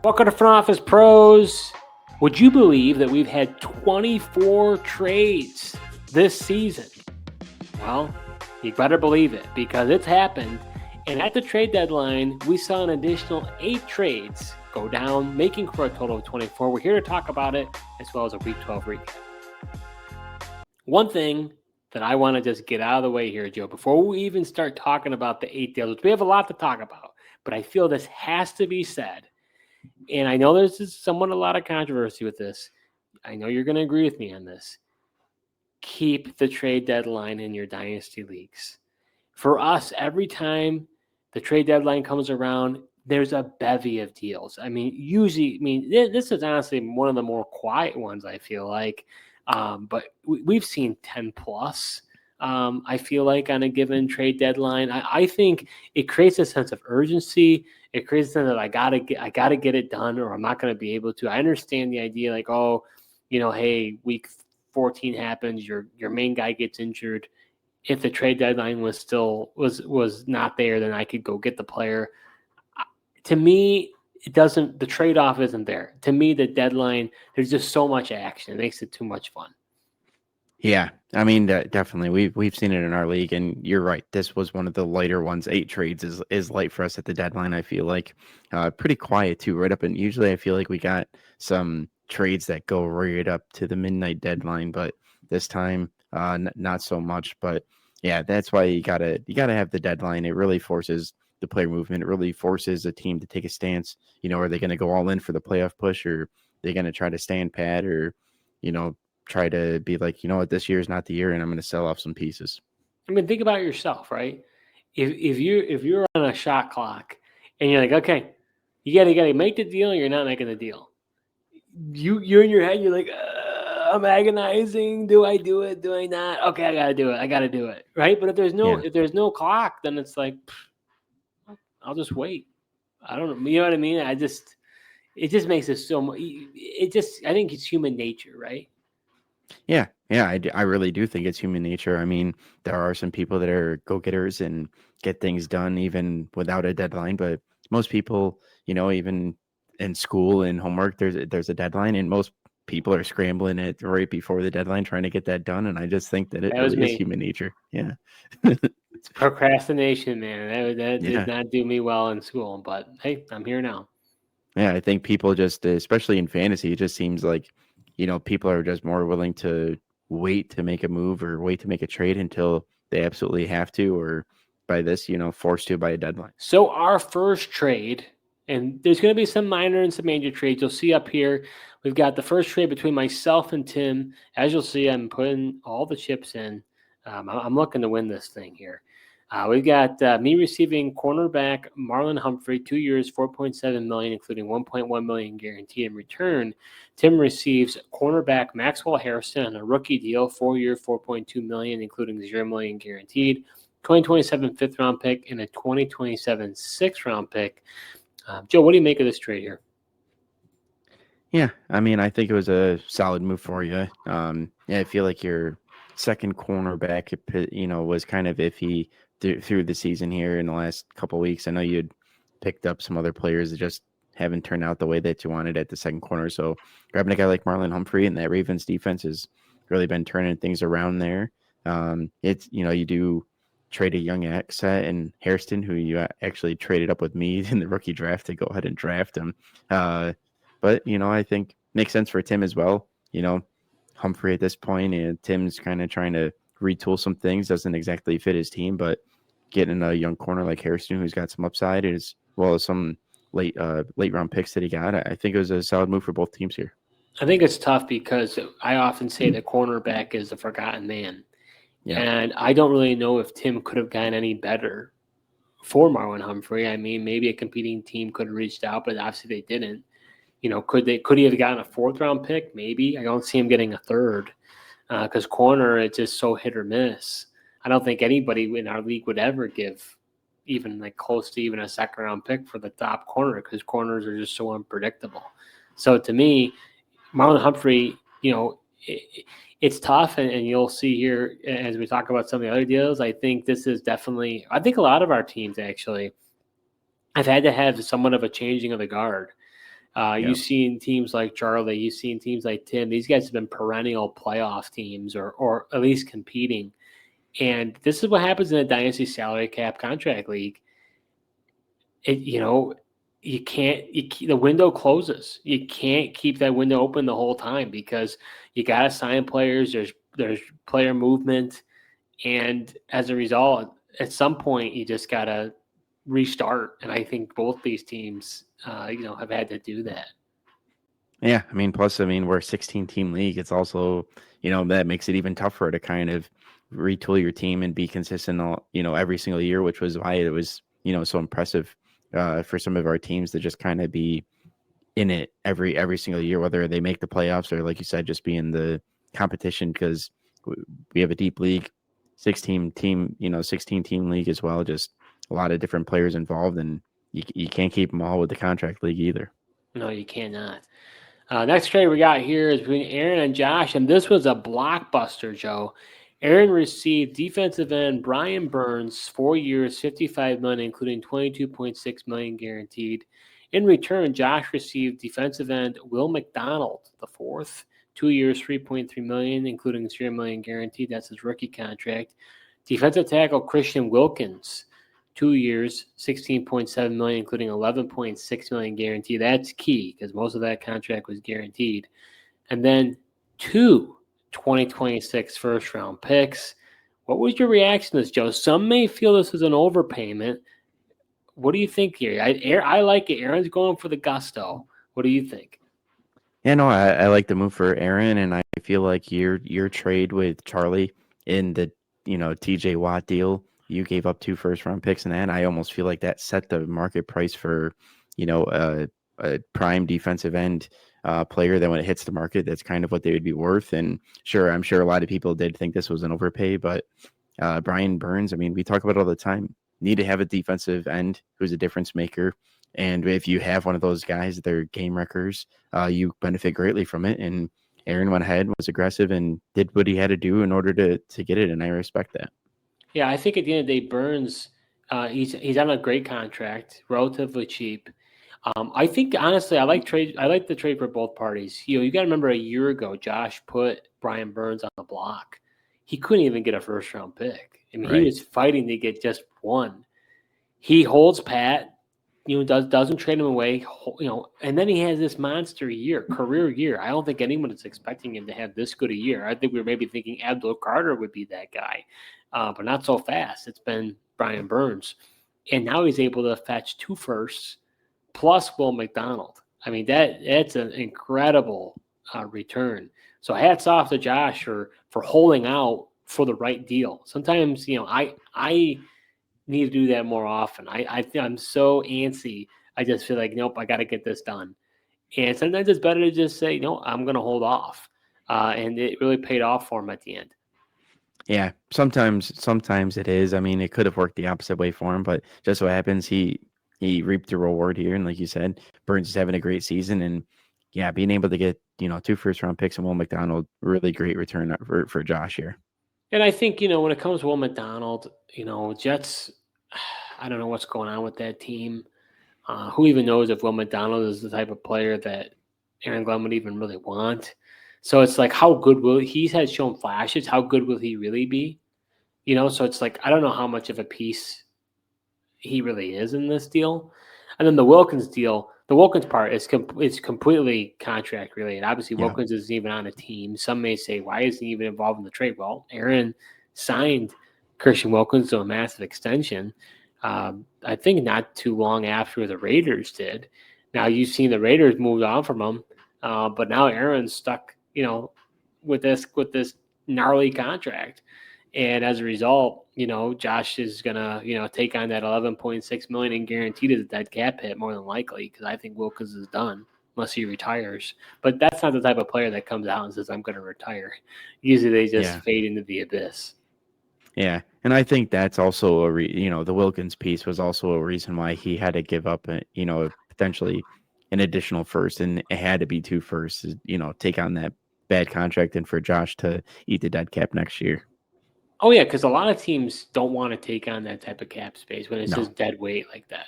Welcome to Front Office Pros. Would you believe that we've had 24 trades this season? Well, you better believe it because it's happened. And at the trade deadline, we saw an additional 8 trades go down, making for a total of 24. We're here to talk about it as well as a Week 12 recap. One thing that I want to just get out of the way here, Joe, before we even start talking about the 8 deals, which we have a lot to talk about, but I feel this has to be said. And I know there's somewhat a lot of controversy with this. I know you're going to agree with me on this. Keep the trade deadline in your dynasty leagues. For us, every time the trade deadline comes around, there's a bevy of deals. This is honestly one of the more quiet ones, I feel like. But we've seen 10 plus. I feel like on a given trade deadline, I think it creates a sense of urgency. It creates a sense that I gotta get it done, or I'm not going to be able to. I understand the idea, like, hey, week 14 happens, your main guy gets injured. If the trade deadline was not there, then I could go get the player. To me, it doesn't. The trade off isn't there. To me, the deadline, there's just so much action. It makes it too much fun. Yeah, I mean, definitely. We've seen it in our league, and you're right. This was one of the lighter ones. 8 trades is light for us at the deadline. I feel like pretty quiet too, right up. And usually, I feel like we got some trades that go right up to the midnight deadline, but this time, not so much. But yeah, that's why you gotta have the deadline. It really forces the player movement. It really forces a team to take a stance. Are they going to go all in for the playoff push, or are they going to try to stand pat, or try to be like, what, this year is not the year, and I'm going to sell off some pieces. I mean, think about yourself, right? If you're on a shot clock and you're like, okay, you gotta make the deal, or you're not making the deal. You're in your head, you're like, I'm agonizing. Do I do it? Do I not? Okay, I gotta do it, right? But if there's no clock, then it's like, I'll just wait. I don't know. You know what I mean? It just makes it so much. I think it's human nature, right? Yeah, I really do think it's human nature. I mean, there are some people that are go-getters and get things done even without a deadline, but most people, even in school and homework, there's a deadline, and most people are scrambling it right before the deadline trying to get that done. And I just think that it That was really is me. human nature. Yeah. It's procrastination, man. That Yeah. did not do me well in school, but hey, I'm here now. Yeah, I think people just, especially in fantasy, it just seems like, people are just more willing to wait to make a move or wait to make a trade until they absolutely have to, or by this, forced to by a deadline. So our first trade, and there's going to be some minor and some major trades. You'll see up here, we've got the first trade between myself and Tim. As you'll see, I'm putting all the chips in. I'm looking to win this thing here. We've got me receiving cornerback Marlon Humphrey, 2 years, $4.7 million, including $1.1 million guaranteed in return. Tim receives cornerback Maxwell Harrison on a rookie deal, 4 year, $4.2 million, including $0 million guaranteed. 2027 fifth round pick and a 2027 sixth round pick. Joe, what do you make of this trade here? Yeah, I mean, I think it was a solid move for you. Yeah, I feel like your second cornerback, was kind of iffy through the season here in the last couple of weeks. I know you'd picked up some other players that just haven't turned out the way that you wanted at the second corner. So grabbing a guy like Marlon Humphrey and that Ravens defense has really been turning things around there. It's, you do trade a young asset and Hairston, who you actually traded up with me in the rookie draft to go ahead and draft him. But, I think makes sense for Tim as well. Humphrey at this point, and Tim's kind of trying to retool some things, doesn't exactly fit his team, but getting a young corner like Harrison, who's got some upside, as well as some late round picks that he got, I think it was a solid move for both teams here. I think it's tough because I often say the cornerback is the forgotten man. Yeah. And I don't really know if Tim could have gotten any better for Marlon Humphrey. I mean, maybe a competing team could have reached out, but obviously they didn't. Could he have gotten a fourth round pick? Maybe. I don't see him getting a third because corner, it's just so hit or miss. I don't think anybody in our league would ever give even like close to even a second round pick for the top corner because corners are just so unpredictable. So to me, Marlon Humphrey, it's tough, and you'll see here as we talk about some of the other deals. I think this is definitely. I think a lot of our teams actually have had to have somewhat of a changing of the guard. Yeah. You've seen teams like Charlie. You've seen teams like Tim. These guys have been perennial playoff teams, or at least competing. And this is what happens in a dynasty salary cap contract league. You can't. The window closes. You can't keep that window open the whole time because you got to sign players. There's player movement, and as a result, at some point, you just got to restart. And I think both these teams, have had to do that. Yeah, I mean, plus, I mean, we're a 16-team league. It's also, that makes it even tougher to kind of retool your team and be consistent, every single year, which was why it was, so impressive for some of our teams to just kind of be in it every single year, whether they make the playoffs or, like you said, just be in the competition, because we have a deep league, 16-team league as well. Just a lot of different players involved, and you can't keep them all with the contract league either. No, you cannot. Next trade we got here is between Aaron and Josh, and this was a blockbuster, Joe. Aaron received defensive end Brian Burns, 4 years, $55 million, including $22.6 million guaranteed. In return, Josh received defensive end Will McDonald, the fourth, 2 years, $3.3 million, including $0 million guaranteed. That's his rookie contract. Defensive tackle Christian Wilkins, 2 years, $16.7 million, including $11.6 million guaranteed. That's key because most of that contract was guaranteed. And then 2 2026 first-round picks. What was your reaction to this, Joe? Some may feel this is an overpayment. What do you think here? I like it. Aaron's going for the gusto. What do you think? Yeah, no, I like the move for Aaron, and I feel like your trade with Charlie in the TJ Watt deal, you gave up 2 first-round picks, and I almost feel like that set the market price for a prime defensive end player that when it hits the market, that's kind of what they would be worth. And sure, I'm sure a lot of people did think this was an overpay, but Brian Burns, I mean, we talk about it all the time. Need to have a defensive end who's a difference maker. And if you have one of those guys, they're game wreckers, you benefit greatly from it. And Aaron went ahead, was aggressive, and did what he had to do in order to get it. And I respect that. Yeah, I think at the end of the day, Burns, he's on a great contract, relatively cheap. I think honestly, I like the trade for both parties. You got to remember a year ago, Josh put Brian Burns on the block. He couldn't even get a first round pick. I mean, Right. he was fighting to get just one. He holds pat. Doesn't trade him away. And then he has this monster year, career year. I don't think anyone is expecting him to have this good a year. I think we were maybe thinking Abdul Carter would be that guy, but not so fast. It's been Brian Burns, and now he's able to fetch 2 firsts plus Will McDonald. I mean, that's an incredible return. So hats off to Josh for holding out for the right deal. Sometimes, I need to do that more often. I'm so antsy. I just feel like, nope, I got to get this done. And sometimes it's better to just say, no, I'm going to hold off. And it really paid off for him at the end. Yeah, sometimes it is. I mean, it could have worked the opposite way for him, but just so happens he reaped the reward here. And like you said, Burns is having a great season, and yeah, being able to get 2 first-round picks and Will McDonald, really great return for Josh here. And I think, when it comes to Will McDonald, Jets, I don't know what's going on with that team. Who even knows if Will McDonald is the type of player that Aaron Glenn would even really want? So it's like, how good will he has shown flashes? How good will he really be? So it's like, I don't know how much of a piece he really is in this deal. And then the Wilkins deal, the Wilkins part is completely contract related. Obviously, Yeah. Wilkins isn't even on a team. Some may say, why isn't he even involved in the trade? Well, Aaron signed Christian Wilkins to a massive extension. I think not too long after the Raiders did. Now you've seen the Raiders moved on from him, but now Aaron's stuck, with this gnarly contract. And as a result, Josh is gonna, take on that $11.6 million in guaranteed as a dead cap hit more than likely, because I think Wilkins is done unless he retires. But that's not the type of player that comes out and says, I'm going to retire. Usually they just fade into the abyss. Yeah, and I think that's also the Wilkins piece was also a reason why he had to give up, potentially an additional first, and it had to be 2 firsts, take on that bad contract, and for Josh to eat the dead cap next year. Oh, yeah, because a lot of teams don't want to take on that type of cap space when it's just dead weight like that.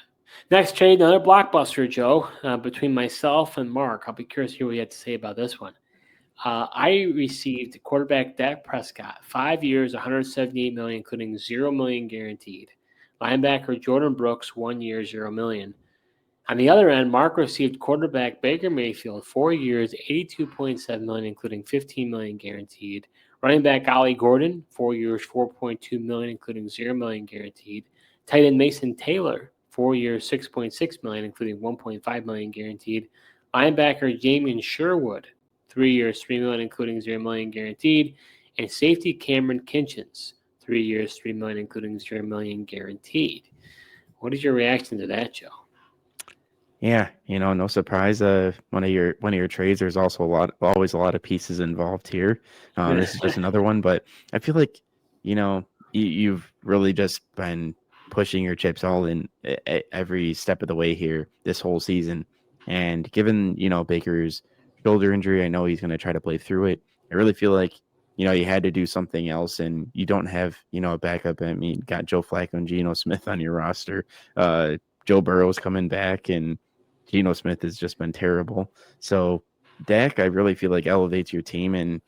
Next trade, another blockbuster, Joe, between myself and Mark. I'll be curious to hear what you have to say about this one. I received quarterback Dak Prescott, 5 years, $178 million, including $0 million guaranteed. Linebacker Jordan Brooks, 1 year, $0 million. On the other end, Mark received quarterback Baker Mayfield, 4 years, $82.7 million, including $15 million guaranteed. Running back Ollie Gordon, 4 years, $4.2 million, including $0 million guaranteed. Tight end Mason Taylor, 4 years, $6.6 million, including $1.5 million guaranteed. Linebacker Jamian Sherwood, 3 years, $3 million, including $0 million guaranteed. And safety Cameron Kinchins, 3 years, $3 million, including $0 million guaranteed. What is your reaction to that, Joe? Yeah, no surprise. One of your trades. There's also always a lot of pieces involved here. This is just another one, but I feel like you've really just been pushing your chips all in every step of the way here this whole season. And given Baker's shoulder injury, I know he's going to try to play through it. I really feel like you had to do something else, and you don't have a backup. I mean, got Joe Flacco and Geno Smith on your roster. Joe Burrow's coming back, and Geno Smith has just been terrible. So Dak, I really feel like elevates your team and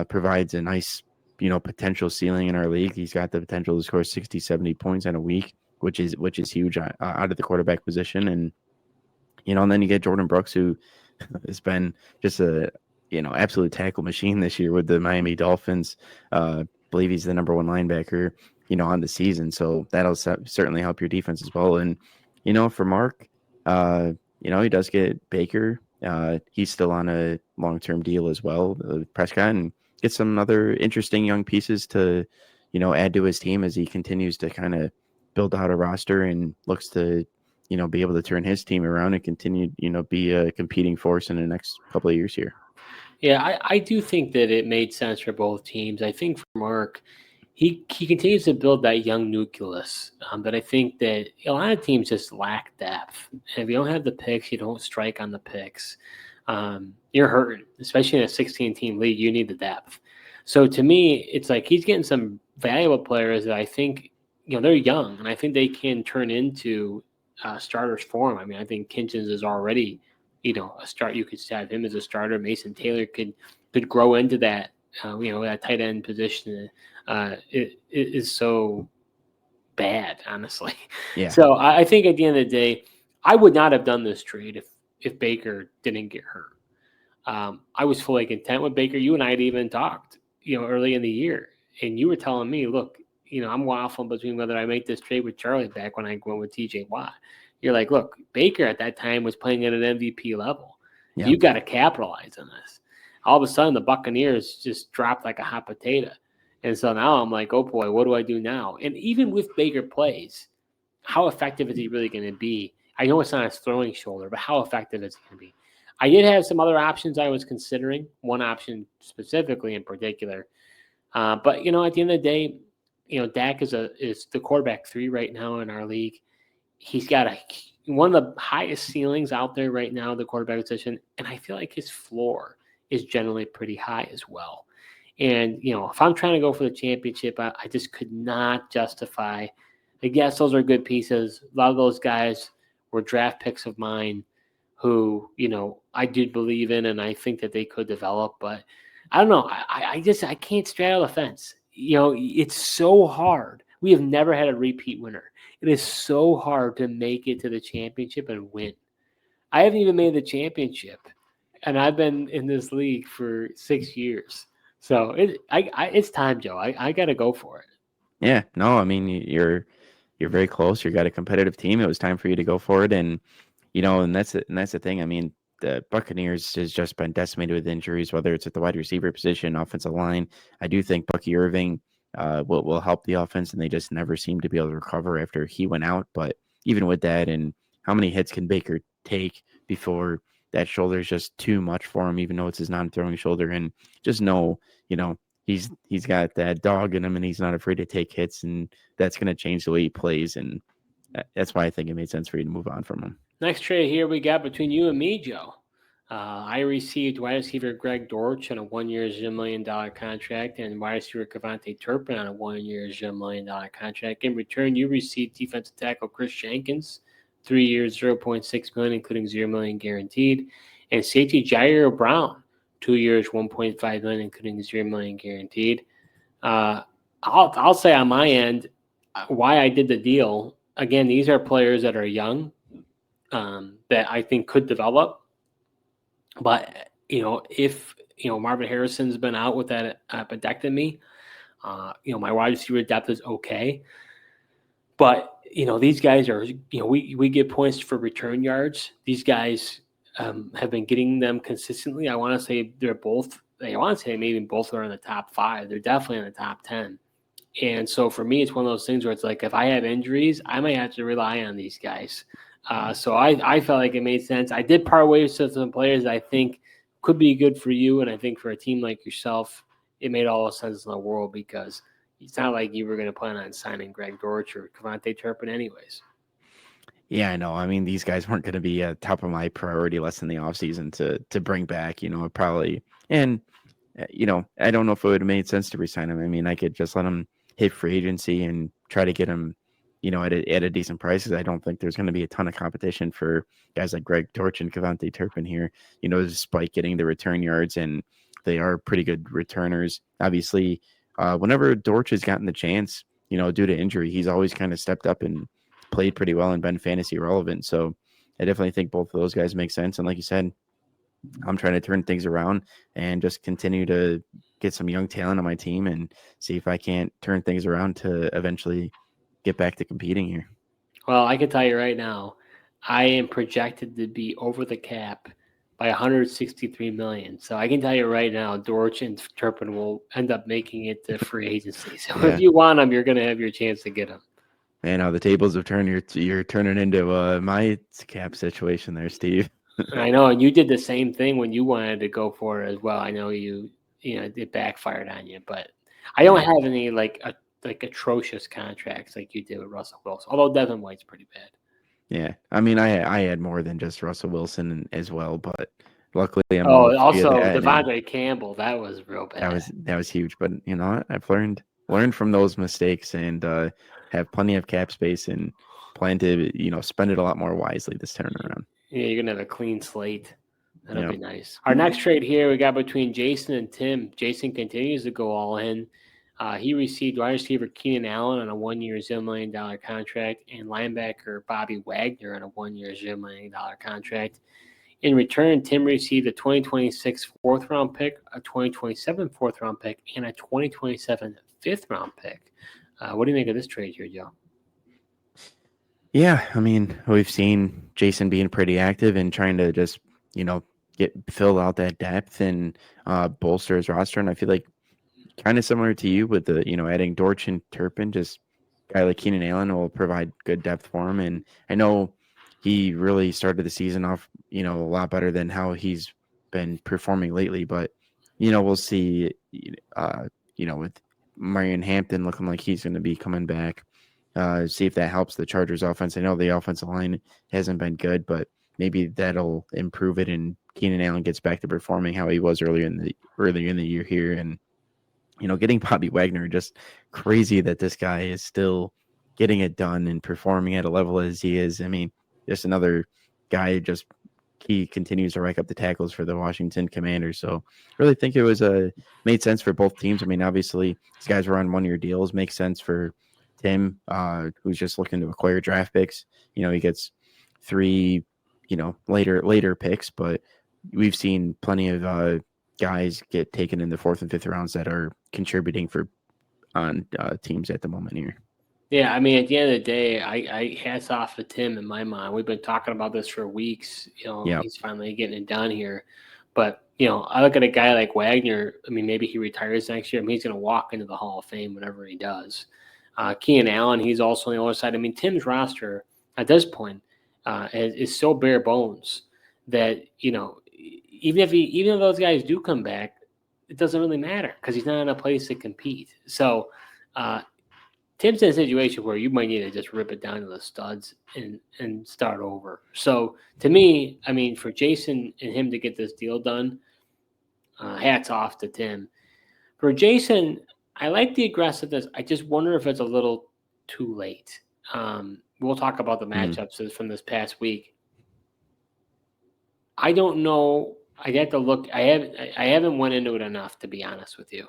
provides a nice, potential ceiling in our league. He's got the potential to score 60, 70 points in a week, which is huge out of the quarterback position. And, and then you get Jordan Brooks, who has been just a, absolute tackle machine this year with the Miami Dolphins. Believe he's the number one linebacker, on the season. So that'll certainly help your defense as well. And, for Mark, he does get Baker. He's still on a long-term deal as well, Prescott, and get some other interesting young pieces to, add to his team as he continues to kind of build out a roster and looks to, be able to turn his team around and continue, be a competing force in the next couple of years here. Yeah, I do think that it made sense for both teams. I think for Mark, he continues to build that young nucleus, but I think that a lot of teams just lack depth. And if you don't have the picks, you don't strike on the picks. You're hurting, especially in a 16-team league. You need the depth. So to me, it's like he's getting some valuable players that I think they're young, and I think they can turn into starters for him. I mean, I think Kinchins is already a start. You could have him as a starter. Mason Taylor could grow into that. That tight end position it is so bad, honestly. Yeah. So I think at the end of the day, I would not have done this trade if Baker didn't get hurt. I was fully content with Baker. You and I had even talked, early in the year, and you were telling me, look, I'm waffling between whether I make this trade with Charlie back when I went with TJ Watt. You're like, look, Baker at that time was playing at an MVP level. Yeah. You got to capitalize on this. All of a sudden, the Buccaneers just dropped like a hot potato. And so now I'm like, oh, boy, what do I do now? And even with Baker plays, how effective is he really going to be? I know it's not his throwing shoulder, but how effective is he going to be? I did have some other options I was considering, one option specifically in particular. But, at the end of the day, Dak is the quarterback 3 right now in our league. He's got one of the highest ceilings out there right now, the quarterback position, and I feel like his floor is generally pretty high as well. And, if I'm trying to go for the championship, I just could not justify. I guess those are good pieces. A lot of those guys were draft picks of mine who, I did believe in, and I think that they could develop. But I don't know. I can't straddle the fence. It's so hard. We have never had a repeat winner. It is so hard to make it to the championship and win. I haven't even made the championship, and I've been in this league for 6 years. So it's time, Joe. I got to go for it. Yeah, no, I mean, you're very close. You got a competitive team. It was time for you to go for it. And, and that's the thing. I mean, the Buccaneers has just been decimated with injuries, whether it's at the wide receiver position, offensive line. I do think Bucky Irving will help the offense, and they just never seem to be able to recover after he went out. But even with that, and how many hits can Baker take before that shoulder is just too much for him, even though it's his non-throwing shoulder? And just know, he's got that dog in him, and he's not afraid to take hits, and that's going to change the way he plays. And that's why I think it made sense for you to move on from him. Next trade here we got between you and me, Joe. I received wide receiver Greg Dortch on a 1 year, $0 million contract, and wide receiver Cavante Turpin on a 1 year, $0 million contract. In return, you received defensive tackle Chris Jenkins, 3 years, $0.6 million, including $0 million guaranteed. And safety Jair Brown, 2 years, $1.5 million, including $0 million guaranteed. I'll say on my end why I did the deal. Again, these are players that are young that I think could develop. But if Marvin Harrison's been out with that appendectomy, my wide receiver depth is okay. But these guys are we get points for return yards. These guys have been getting them consistently. I want to say maybe both are in the top 5. They're definitely in the top 10. And so for me, it's one of those things where it's like if I have injuries, I might have to rely on these guys. So I felt like it made sense. I did part ways with some players that I think could be good for you, and I think for a team like yourself, it made all the sense in the world because it's not like you were going to plan on signing Greg Dortch or Cavante Turpin anyways. Yeah, I know. I mean, these guys weren't going to be top of my priority list in the offseason to bring back, probably. And, I don't know if it would have made sense to resign him. I mean, I could just let him hit free agency and try to get him, at a decent price. Because I don't think there's going to be a ton of competition for guys like Greg Dortch and Cavante Turpin here, despite getting the return yards. And they are pretty good returners. Obviously, whenever Dortch has gotten the chance, due to injury, he's always kind of stepped up and played pretty well and been fantasy relevant. So I definitely think both of those guys make sense. And like you said, I'm trying to turn things around and just continue to get some young talent on my team and see if I can't turn things around to eventually get back to competing here. Well, I can tell you right now, I am projected to be over the cap by $163 million. So I can tell you right now, Dortch and Turpin will end up making it to free agency. So if you want them, you're going to have your chance to get them. Man, how the tables have turned. You're turning into my cap situation there, Steve. I know, and you did the same thing when you wanted to go for it as well. I know it backfired on you, but I don't have any like atrocious contracts like you did with Russell Wilson. Although Devin White's pretty bad. Yeah, I mean, I had more than just Russell Wilson as well, but luckily I'm also Devontae Campbell. That was real bad. That was huge, but I've learned from those mistakes and have plenty of cap space and plan to spend it a lot more wisely this turn around. Yeah, you're gonna have a clean slate. That'll be nice. Our next trade here we got between Jason and Tim. Jason continues to go all in. He received wide receiver Keenan Allen on a 1-year $0 million contract and linebacker Bobby Wagner on a 1-year $0 million contract. In return, Tim received a 2026 4th-round pick, a 2027 4th-round pick, and a 2027 5th-round pick. What do you make of this trade here, Joe? Yeah, I mean, we've seen Jason being pretty active and trying to just, fill out that depth and bolster his roster. And I feel like kind of similar to you with the, adding Dortch and Turpin, just a guy like Keenan Allen will provide good depth for him. And I know he really started the season off, a lot better than how he's been performing lately. But, we'll see, with Marion Hampton looking like he's going to be coming back, see if that helps the Chargers offense. I know the offensive line hasn't been good, but maybe that'll improve it and Keenan Allen gets back to performing how he was earlier in the year here. And, getting Bobby Wagner, just crazy that this guy is still getting it done and performing at a level as he is. I mean, just another guy, he continues to rack up the tackles for the Washington Commanders. So really think it was made sense for both teams. I mean, obviously these guys were on 1-year deals. Makes sense for Tim, who's just looking to acquire draft picks. He gets 3, later picks, but we've seen plenty of guys get taken in the 4th and 5th rounds that are contributing on teams at the moment here. Yeah, I mean, at the end of the day, I hats off to Tim in my mind. We've been talking about this for weeks. He's finally getting it done here. But, I look at a guy like Wagner. I mean, maybe he retires next year. I mean, he's going to walk into the Hall of Fame whenever he does. Keenan Allen, he's also on the other side. I mean, Tim's roster at this point is so bare bones that, even if those guys do come back, it doesn't really matter because he's not in a place to compete. So Tim's in a situation where you might need to just rip it down to the studs and start over. So to me, I mean, for Jason and him to get this deal done, hats off to Tim. For Jason, I like the aggressiveness. I just wonder if it's a little too late. we'll talk about the matchups from this past week. I don't know. I'd have to look. I haven't went into it enough, to be honest with you.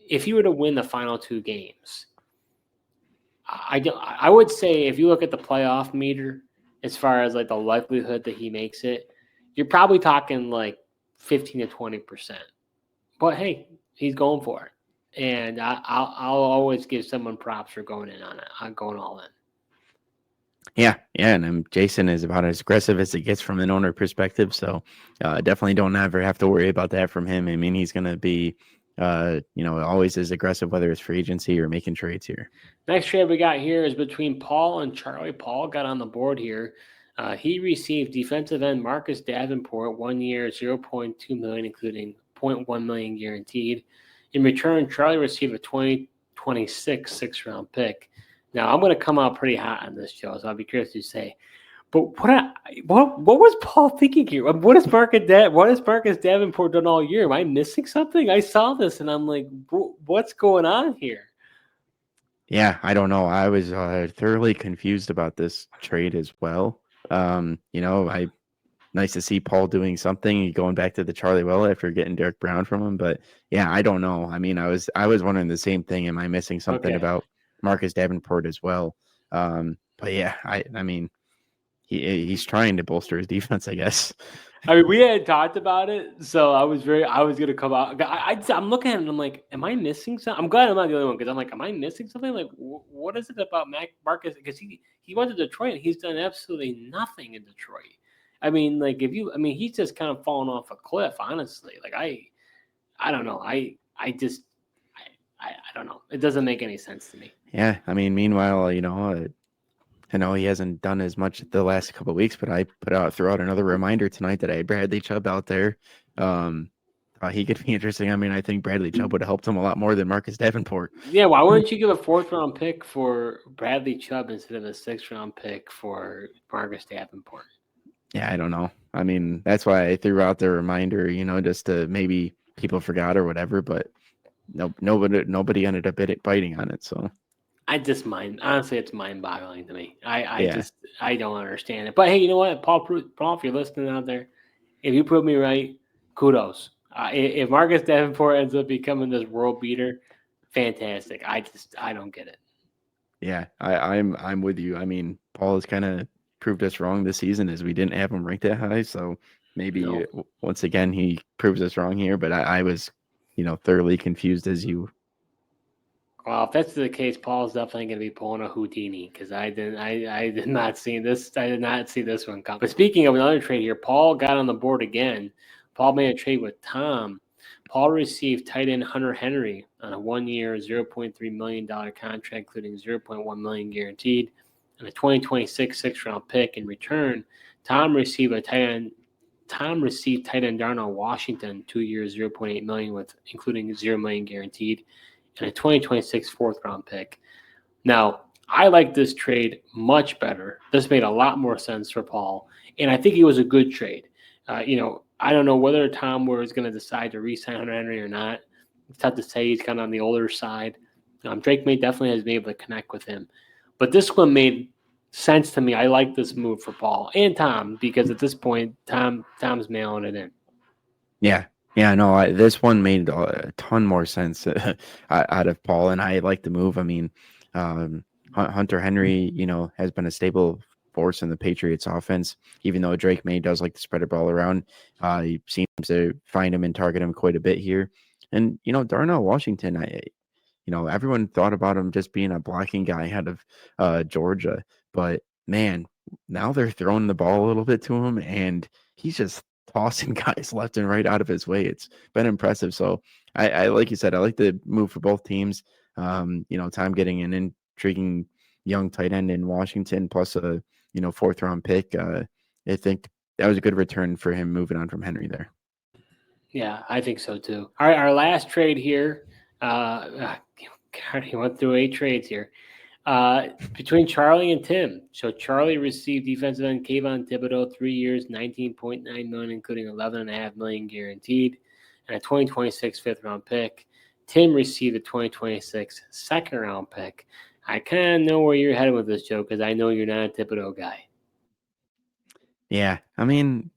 If you were to win the final 2 games, I would say if you look at the playoff meter, as far as like the likelihood that he makes it, you're probably talking like 15 to 20%. But hey, he's going for it, and I'll always give someone props for going in on it. I'm going all in. Yeah, and Jason is about as aggressive as it gets from an owner perspective, so definitely don't ever have to worry about that from him. I mean, he's going to be, always as aggressive, whether it's free agency or making trades here. Next trade we got here is between Paul and Charlie. Paul got on the board here. He received defensive end Marcus Davenport, 1 year, $0.2 million, including $0.1 million guaranteed. In return, Charlie received a 2026 6th-round pick. Now, I'm going to come out pretty hot on this, Joe, so I'll be curious to say. But what was Paul thinking here? What has Marcus Davenport done all year? Am I missing something? I saw this, and I'm like, what's going on here? Yeah, I don't know. I was thoroughly confused about this trade as well. Nice to see Paul doing something, going back to the Charlie Well after getting Derek Brown from him. But yeah, I don't know. I mean, I was wondering the same thing. Am I missing something about Marcus Davenport as well? But yeah, I mean, he's trying to bolster his defense, I guess. I mean, we had talked about it, so I was gonna come out. I'm looking at it and I'm like, am I missing something? I'm glad I'm not the only one, because I'm like, am I missing something? Like, what is it about Marcus? Because he went to Detroit and he's done absolutely nothing in Detroit. I mean, like he's just kind of fallen off a cliff, honestly. Like I don't know. I don't know. It doesn't make any sense to me. Yeah, I mean, meanwhile, I know he hasn't done as much the last couple of weeks, but I threw out another reminder tonight that I had Bradley Chubb out there. He could be interesting. I mean, I think Bradley Chubb would have helped him a lot more than Marcus Davenport. Yeah, why wouldn't you give a 4th-round pick for Bradley Chubb instead of a 6th-round pick for Marcus Davenport? Yeah, I don't know. I mean, that's why I threw out the reminder, just to maybe people forgot or whatever. But nobody ended up biting on it. So honestly, it's mind-boggling to me. I don't understand it. But hey, you know what, Paul, if you're listening out there, if you prove me right, kudos. If Marcus Davenport ends up becoming this world beater, fantastic. I don't get it. Yeah, I'm with you. I mean, Paul has kind of proved us wrong this season, as we didn't have him ranked that high. So maybe once again he proves us wrong here. But I was, thoroughly confused as you. Well, if that's the case, Paul's definitely going to be pulling a Houdini, because I did not see this. I did not see this one come. But speaking of another trade here, Paul got on the board again. Paul made a trade with Tom. Paul received tight end Hunter Henry on a 1 year, $0.3 million contract, including $0.1 million guaranteed, and a 2026 6th-round pick. In return, Tom received tight end Darnell Washington, 2 years, $0.8 million, with including $0 million guaranteed, and a 2026 4th-round pick. Now, I like this trade much better. This made a lot more sense for Paul, and I think it was a good trade. I don't know whether Tom was going to decide to re-sign Hunter Henry or not. It's tough to say. He's kind of on the older side. Drake May definitely has been able to connect with him. But this one made sense to me. I like this move for Paul and Tom, because at this point, Tom's mailing it in. Yeah, no, this one made a ton more sense out of Paul, and I like the move. I mean, Hunter Henry, has been a stable force in the Patriots offense, even though Drake May does like to spread the ball around. He seems to find him and target him quite a bit here. And, Darnell Washington, everyone thought about him just being a blocking guy out of Georgia, but man, now they're throwing the ball a little bit to him, and he's just tossing guys left and right out of his way. It's been impressive. So I like you said, I like the move for both teams. Tom getting an intriguing young tight end in Washington, plus a 4th-round pick. I think that was a good return for him moving on from Henry there. Yeah, I think so too. All right, our last trade here. God, he went through 8 trades here. Between Charlie and Tim. So Charlie received defensive end Kayvon Thibodeau, 3 years, $19.9 million, including $11.5 million guaranteed, and a 2026 5th-round pick. Tim received a 2026 2nd-round pick. I kind of know where you're headed with this, Joe, because I know you're not a Thibodeau guy. Yeah, I mean,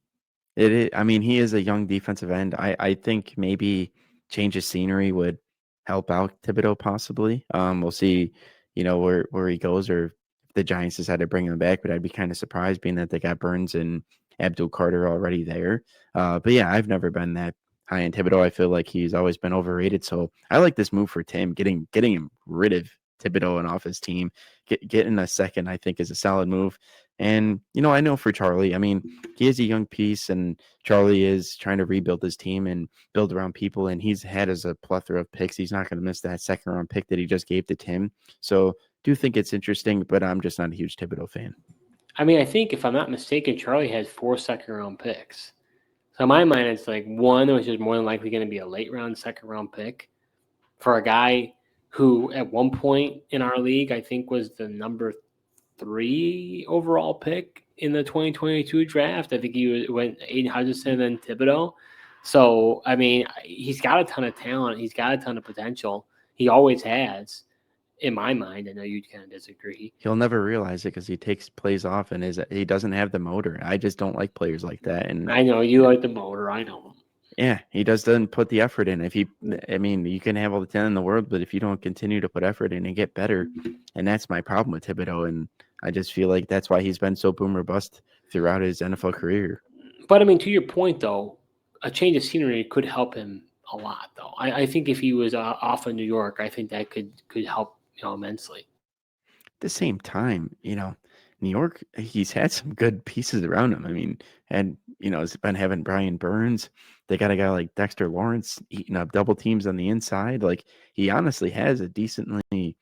he is a young defensive end. I think maybe change of scenery would help out Thibodeau possibly. We'll see, where he goes or if the Giants decide to bring him back. But I'd be kind of surprised, being that they got Burns and Abdul Carter already there. But yeah, I've never been that high in Thibodeau. I feel like he's always been overrated. So I like this move for Tim, getting him rid of Thibodeau and off his team. Getting a second, I think, is a solid move. And I know for Charlie, I mean, he is a young piece, and Charlie is trying to rebuild his team and build around people, and he's had as a plethora of picks. He's not going to miss that second round pick that he just gave to Tim. So do think it's interesting, but I'm just not a huge Thibodeau fan. I mean, I think if I'm not mistaken, Charlie has 4 second-round picks. So in my mind, it's like one, which is more than likely going to be a late-round, second-round pick for a guy who at one point in our league, I think was the number 3 overall pick in the 2022 draft. I think he went Aiden Hutchinson and then Thibodeau. So, I mean, he's got a ton of talent. He's got a ton of potential. He always has, in my mind. I know you kind of disagree. He'll never realize it because he takes plays off and he doesn't have the motor. I just don't like players like that. And I know you like the motor. I know. yeah, he doesn't put the effort in. You can have all the talent in the world, but if you don't continue to put effort in and get better, and that's my problem with Thibodeau. And I just feel like that's why he's been so boom or bust throughout his NFL career. But I mean, to your point, though, a change of scenery could help him a lot, though. I think if he was off of New York, I think that could help immensely. At the same time, New York, he's had some good pieces around him. I mean, and has been having Brian Burns. They got a guy like Dexter Lawrence eating up double teams on the inside. Like, he honestly has a decently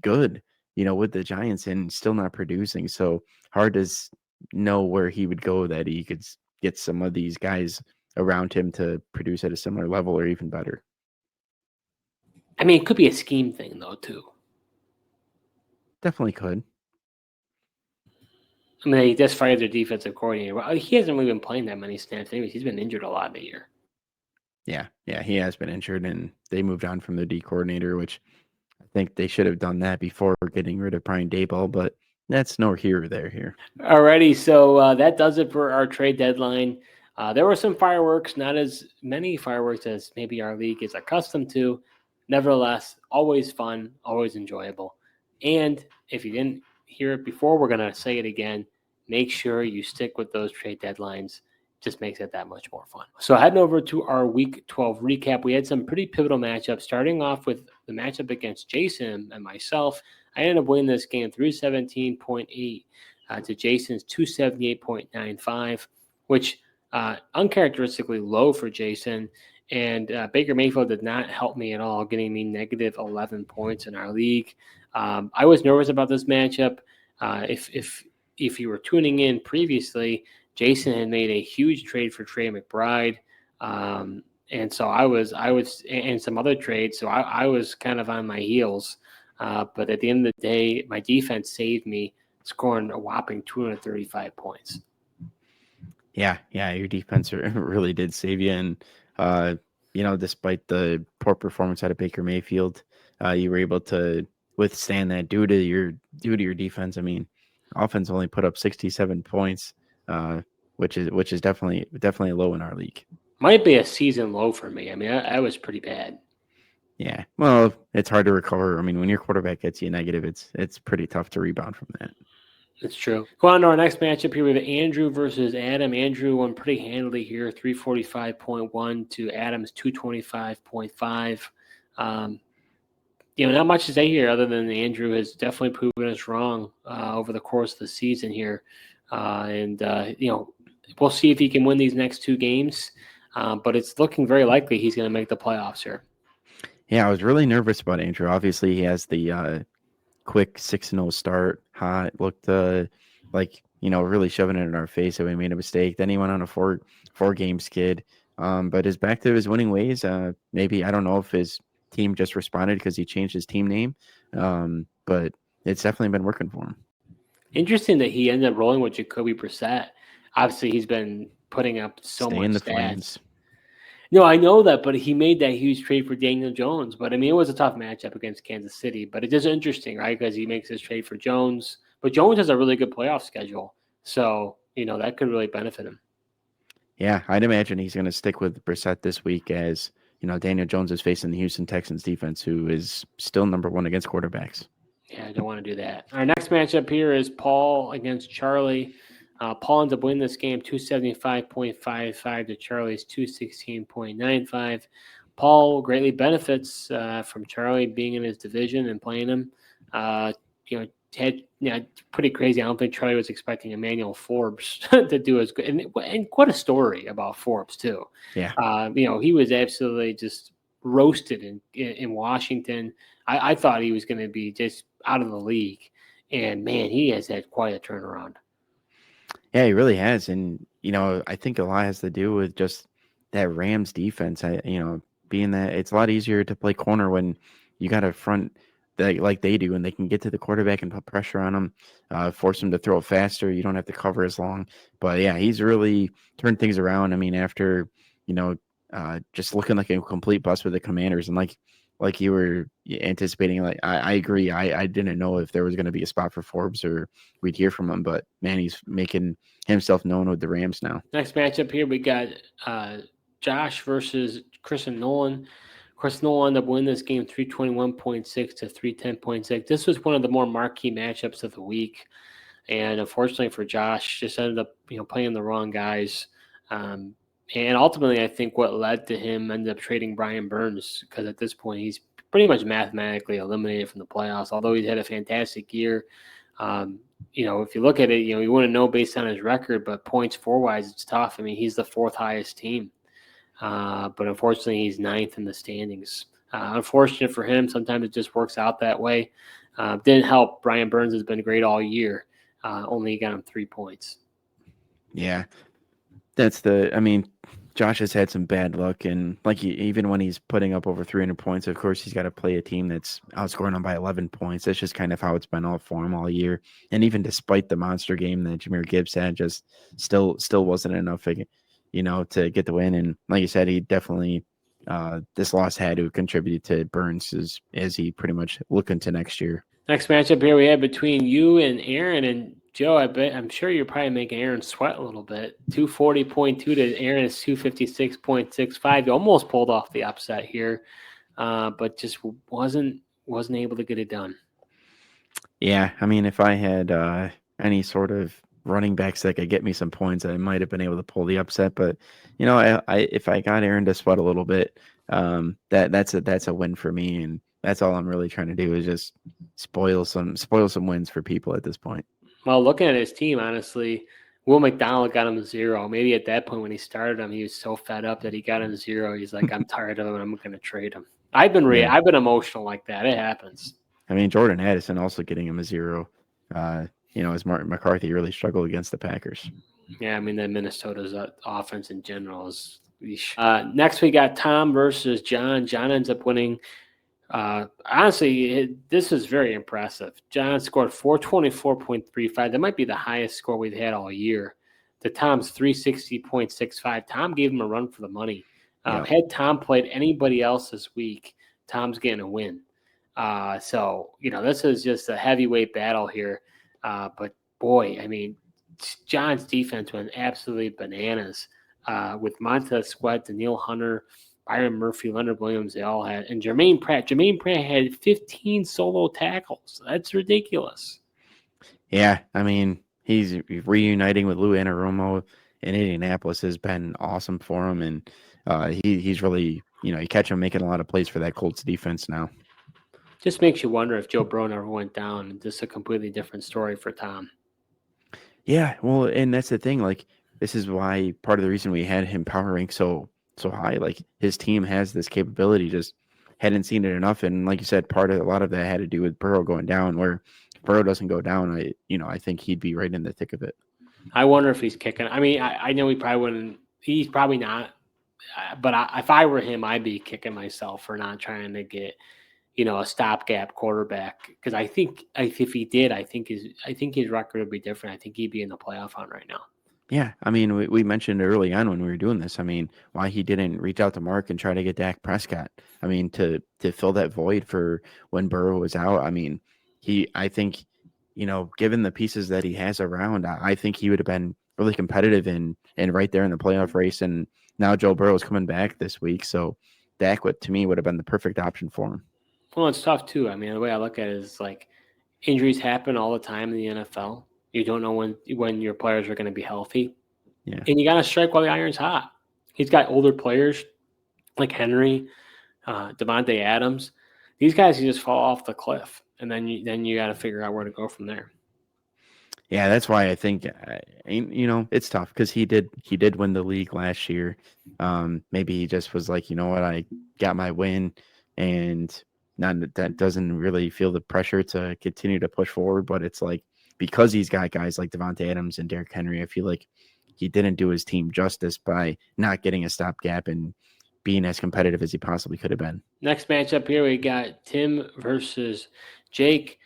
good, with the Giants and still not producing. So hard to know where he would go that he could get some of these guys around him to produce at a similar level or even better. I mean, it could be a scheme thing, though, too. Definitely could. I mean, he just fired their defensive coordinator. Well, he hasn't really been playing that many snaps anyways. He's been injured a lot of the year. Yeah, he has been injured, and they moved on from the D coordinator, which I think they should have done that before getting rid of Brian Daboll, but that's no here or there here. Alrighty, so that does it for our trade deadline. There were some fireworks, not as many fireworks as maybe our league is accustomed to. Nevertheless, always fun, always enjoyable. And if you didn't hear it before, we're going to say it again. Make sure you stick with those trade deadlines. Just makes it that much more fun. So heading over to our Week 12 recap, we had some pretty pivotal matchups, starting off with the matchup against Jason and myself. I ended up winning this game 317.8 to Jason's 278.95, which uncharacteristically low for Jason. And Baker Mayfield did not help me at all, getting me negative 11 points in our league. I was nervous about this matchup. If you were tuning in previously, Jason had made a huge trade for Trey McBride. And so I was, and some other trades. So I was kind of on my heels. But at the end of the day, my defense saved me, scoring a whopping 235 points. Yeah, your defense really did save you. And, despite the poor performance out of Baker Mayfield, you were able to withstand that due to your defense. I mean, offense only put up 67 points, which is definitely low in our league. Might be a season low for me. I mean, I was pretty bad. Yeah, well, it's hard to recover. I mean, when your quarterback gets you negative, it's pretty tough to rebound from that. That's true. Go on to our next matchup here. We have Andrew versus Adam. Andrew won pretty handily here, 345.1 to Adam's 225.5. Not much to say here other than Andrew has definitely proven us wrong over the course of the season here. We'll see if he can win these next 2 games, but it's looking very likely he's going to make the playoffs here. Yeah, I was really nervous about Andrew. Obviously, he has the quick 6-0 start. Hot, looked like really shoving it in our face that we made a mistake. Then he went on a four game skid. But is back to his winning ways. Maybe I don't know if his team just responded because he changed his team name. But it's definitely been working for him. Interesting that he ended up rolling with Jacoby Brissett. Obviously, he's been putting up so much stats. Flames. No, I know that, but he made that huge trade for Daniel Jones. But I mean, it was a tough matchup against Kansas City. But it is interesting, right? Because he makes this trade for Jones, but Jones has a really good playoff schedule, so that could really benefit him. Yeah, I'd imagine he's going to stick with Brissett this week as Daniel Jones is facing the Houston Texans defense, who is still number one against quarterbacks. Yeah, I don't want to do that. Our next matchup here is Paul against Charlie. Paul ends up winning this game 275.55 to Charlie's 216.95. Paul greatly benefits from Charlie being in his division and playing him. Had pretty crazy. I don't think Charlie was expecting Emmanuel Forbes to do as good. And what a story about Forbes too. Yeah. He was absolutely just roasted in Washington. I thought he was going to be just out of the league. And, man, he has had quite a turnaround. Yeah, he really has. And, I think a lot has to do with just that Rams defense. Being that it's a lot easier to play corner when you got a front like they do, and they can get to the quarterback and put pressure on him, force him to throw faster. You don't have to cover as long. But, yeah, he's really turned things around. I mean, after, just looking like a complete bust with the Commanders. And like you were anticipating, like I agree. I didn't know if there was going to be a spot for Forbes or we'd hear from him, but man, he's making himself known with the Rams now. Next matchup here, we got Josh versus Chris and Nolan. Chris Nolan ended up winning this game 321.6 to 310.6. This was one of the more marquee matchups of the week. And unfortunately for Josh, just ended up playing the wrong guys. And ultimately, I think what led to him ended up trading Brian Burns, because at this point he's pretty much mathematically eliminated from the playoffs. Although he's had a fantastic year, if you look at it, you want to know based on his record, but points for-wise, it's tough. I mean, he's the fourth highest team, but unfortunately, he's ninth in the standings. Unfortunate for him. Sometimes it just works out that way. Didn't help. Brian Burns has been great all year. Only got him 3 points. Yeah. Josh has had some bad luck, and even when he's putting up over 300 points, of course, he's got to play a team that's outscoring him by 11 points. That's just kind of how it's been all for him all year. And even despite the monster game that Jahmyr Gibbs had, just still wasn't enough, to get the win. And like you said, he definitely this loss had to contribute to Burns as he pretty much look into next year. Next matchup here we have between you and Aaron. And Joe, I'm sure you're probably making Aaron sweat a little bit. 240.2 to Aaron's 256.65. You almost pulled off the upset here, but just wasn't able to get it done. Yeah, I mean, if I had any sort of running backs that could get me some points, I might have been able to pull the upset. But if I got Aaron to sweat a little bit, that's a win for me, and that's all I'm really trying to do is just spoil some wins for people at this point. Well, looking at his team, honestly, Will McDonald got him 0. Maybe at that point when he started him, he was so fed up that he got him 0. He's like, I'm tired of him. I'm going to trade him. I've been emotional like that. It happens. I mean, Jordan Addison also getting him a 0. As Martin McCarthy really struggled against the Packers. Yeah, I mean, the Minnesota's offense in general is. Next, we got Tom versus John. John ends up winning. Honestly, this is very impressive. John scored 424.35. That might be the highest score we've had all year. The Tom's 360.65. Tom gave him a run for the money. Had Tom played anybody else this week, Tom's getting a win. So this is just a heavyweight battle here. But boy, I mean, John's defense went absolutely bananas with Montez Sweat, Daniil Hunter, Byron Murphy, Leonard Williams, they all had. And Jermaine Pratt had 15 solo tackles. That's ridiculous. Yeah, I mean, he's reuniting with Lou Anarumo in Indianapolis has been awesome for him. And he's really, you catch him making a lot of plays for that Colts defense now. Just makes you wonder if Joe Burrow never went down. This is a completely different story for Tom. Yeah, well, and that's the thing. Like, this is why part of the reason we had him power rank so high. Like, his team has this capability, just hadn't seen it enough. And like you said, a lot of that had to do with Burrow going down. Where if Burrow doesn't go down, I think he'd be right in the thick of it. I wonder if he's kicking. I mean, I know he probably wouldn't. He's probably not. But if I were him, I'd be kicking myself for not trying to get, a stopgap quarterback. Because I think if he did, I think his record would be different. I think he'd be in the playoff hunt right now. Yeah, I mean, we mentioned early on when we were doing this. I mean, why he didn't reach out to Mark and try to get Dak Prescott. I mean, to fill that void for when Burrow was out. I mean, I think, given the pieces that he has around, I think he would have been really competitive and right there in the playoff race. And now Joe Burrow is coming back this week, so Dak to me would have been the perfect option for him. Well, it's tough too. I mean, the way I look at it is like injuries happen all the time in the NFL. You don't know when your players are going to be healthy, Yeah. and you got to strike while the iron's hot. He's got older players like Henry, Devontae Adams. These guys can just fall off the cliff, and then you got to figure out where to go from there. Yeah, that's why I think it's tough because he did win the league last year. Maybe he just was like, you know what, I got my win, and not that doesn't really feel the pressure to continue to push forward. But it's like because he's got guys like Devontae Adams and Derrick Henry, I feel like he didn't do his team justice by not getting a stopgap and being as competitive as he possibly could have been. Next matchup here, we got Tim versus Jake.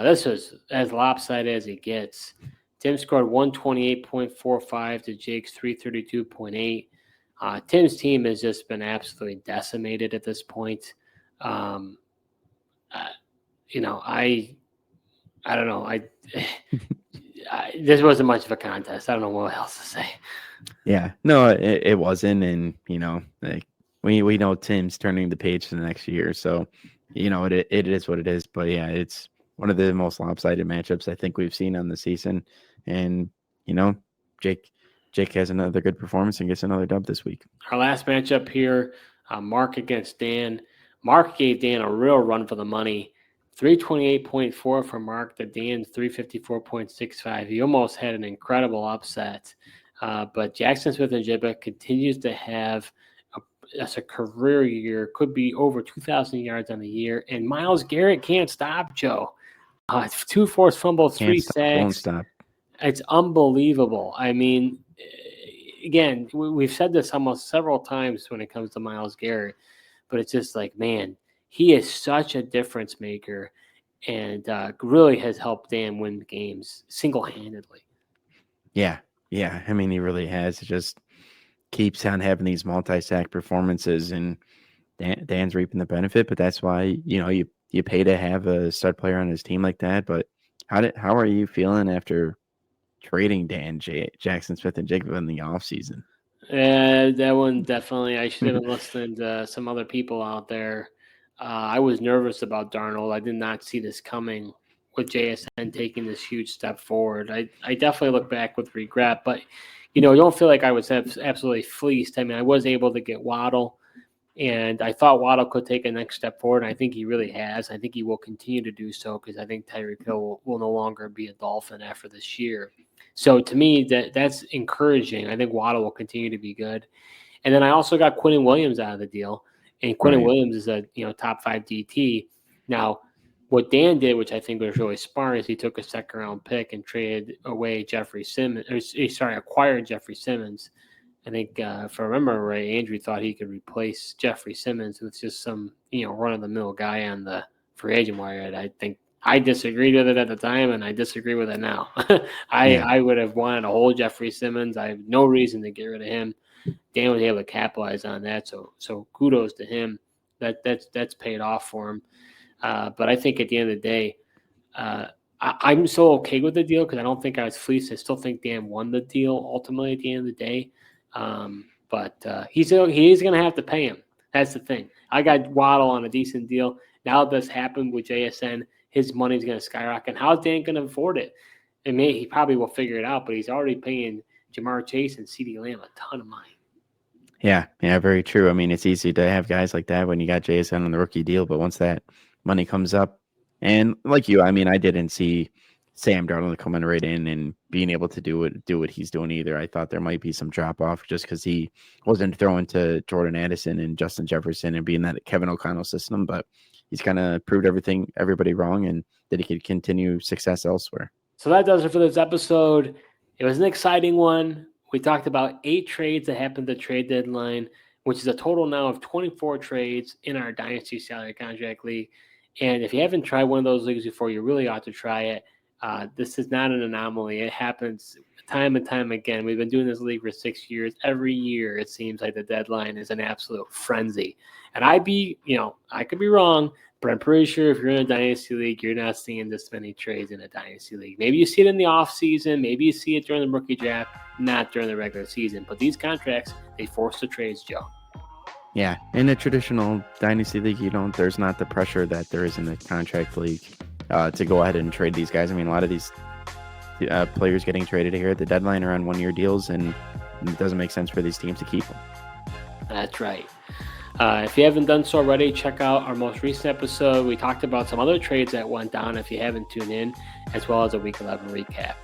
This was as lopsided as it gets. Tim scored 128.45 to Jake's 332.8. Tim's team has just been absolutely decimated at this point. Um, I don't know. This wasn't much of a contest. I don't know what else to say. Yeah, no, it wasn't, and like we know Tim's turning the page to the next year, so it is what it is. But yeah, it's one of the most lopsided matchups I think we've seen on the season, and Jake Jake has another good performance and gets another dub this week. Our last matchup here, Mark against Dan. Mark gave Dan a real run for the money. 328.4 for Mark to Dan's 354.65. He almost had an incredible upset. But Jackson Smith-Njigba continues to have a career year, could be over 2,000 yards on the year. And Myles Garrett can't stop Joe. 2 forced fumbles, 3 sacks. Won't stop. It's unbelievable. I mean, again, we've said this almost several times when it comes to Myles Garrett, but it's just like, man, he is such a difference maker and really has helped Dan win games single-handedly. Yeah. I mean, he really has. It just keeps on having these multi-sack performances, and Dan's reaping the benefit. But that's why you pay to have a stud player on his team like that. But how are you feeling after trading Jackson Smith-Njigba in the offseason? That one definitely. I should have been listening to some other people out there. I was nervous about Darnold. I did not see this coming with JSN taking this huge step forward. I definitely look back with regret, but I don't feel like I was absolutely fleeced. I mean, I was able to get Waddle, and I thought Waddle could take a next step forward, and I think he really has. I think he will continue to do so because I think Tyreek Hill will no longer be a Dolphin after this year. So to me, that's encouraging. I think Waddle will continue to be good. And then I also got Quinnen Williams out of the deal. And Quinnen Williams is a top 5 DT. Now, what Dan did, which I think was really smart, is he took a second-round pick and traded away acquired Jeffrey Simmons. I think, if I remember right, Andrew thought he could replace Jeffrey Simmons with just some, run-of-the-mill guy on the free agent wire. I think I disagreed with it at the time, and I disagree with it now. I would have wanted to hold Jeffrey Simmons. I have no reason to get rid of him. Dan was able to capitalize on that, so kudos to him. That's paid off for him. But I think at the end of the day, I'm so okay with the deal because I don't think I was fleeced. I still think Dan won the deal ultimately at the end of the day. But he is going to have to pay him. That's the thing. I got Waddle on a decent deal. Now this happened with JSN, his money's going to skyrocket. How's Dan going to afford it? He probably will figure it out, but he's already paying Jamar Chase and CeeDee Lamb a ton of money. Yeah, very true. I mean, it's easy to have guys like that when you got JSN on the rookie deal, but once that money comes up, and like you, I mean, I didn't see Sam Darnold coming right in and being able to do what he's doing either. I thought there might be some drop off just because he wasn't throwing to Jordan Addison and Justin Jefferson and being that Kevin O'Connell system, but he's kind of proved everybody wrong, and that he could continue success elsewhere. So that does it for this episode. It was an exciting one. We talked about 8 trades that happened at the trade deadline, which is a total now of 24 trades in our Dynasty Salary Contract League. And if you haven't tried one of those leagues before, you really ought to try it. This is not an anomaly. It happens time and time again. We've been doing this league for 6 years. Every year, it seems like the deadline is an absolute frenzy. And I could be wrong, but I'm pretty sure if you're in a Dynasty league, you're not seeing this many trades in a Dynasty league. Maybe you see it in the offseason. Maybe you see it during the rookie draft, not during the regular season. But these contracts, they force the trades, Joe. Yeah, in a traditional Dynasty league, there's not the pressure that there is in the contract league to go ahead and trade these guys. I mean, a lot of these players getting traded here at the deadline are on one-year deals, and it doesn't make sense for these teams to keep them. That's right. If you haven't done so already, check out our most recent episode. We talked about some other trades that went down if you haven't tuned in, as well as a Week 11 recap.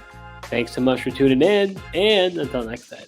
Thanks so much for tuning in, and until next time.